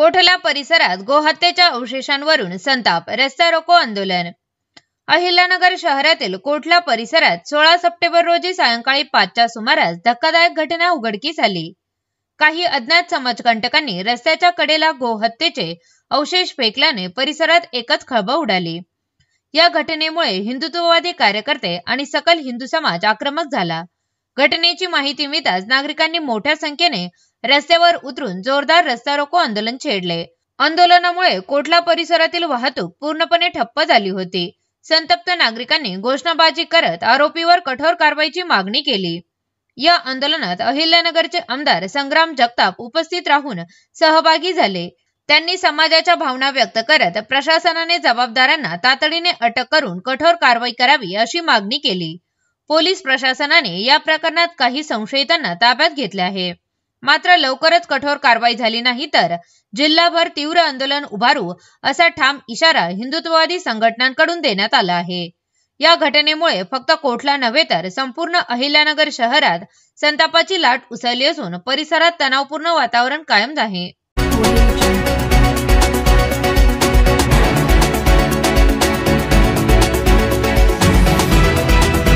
कोठला परिसरात गोहत्येच्या अवशेषांवरून संताप, रस्ता रोको आंदोलन। अहिल्यानगर शहरातील कोठला परिसरात 16 सप्टेंबर रोजी सायंकाळी 5च्या सुमारास धक्कादायक घटना उघडकीस आली। काही अज्ञात समाजकंटकांनी रस्त्याच्या कडेला गोहत्येचे अवशेष फेकल्याने परिसरात एकच खळबळ उडाली। या घटनेमुळे हिंदुत्ववादी कार्यकर्ते आणि सकल हिंदू समाज आक्रमक झाला। घटनेची माहिती मिळताच नागरिकांनी मोठ्या संख्येने रस्त्यावर उतरून जोरदार रस्ता रोको आंदोलन छेडले। आंदोलनामुळे कोठला परिसरातील वाहतूक पूर्णपणे ठप्प झाली होती। संतप्त नागरिकांनी घोषणाबाजी करत आरोपीवर कठोर कारवाईची मागणी केली। या आंदोलनात अहिल्यानगरचे आमदार संग्राम जगताप उपस्थित राहून सहभागी झाले। त्यांनी समाजाच्या भावना व्यक्त करत प्रशासनाने जबाबदारांना तातडीने अटक करून कठोर कारवाई करावी अशी मागणी केली। पोलीस प्रशासनाने या प्रकरणात काही संशयितांना ताब्यात घेतले आहे। मात्र लवकरच कठोर कारवाई झाली नाही तर जिल्हाभर तीव्र आंदोलन उभारू असा ठाम इशारा हिंदुत्ववादी संघटनांकडून देण्यात आला आहे। या घटनेमुळे फक्त कोठला नव्हे तर संपूर्ण अहिल्यानगर शहरात संतापाची लाट उसळली असून परिसरात तणावपूर्ण वातावरण कायम आहे।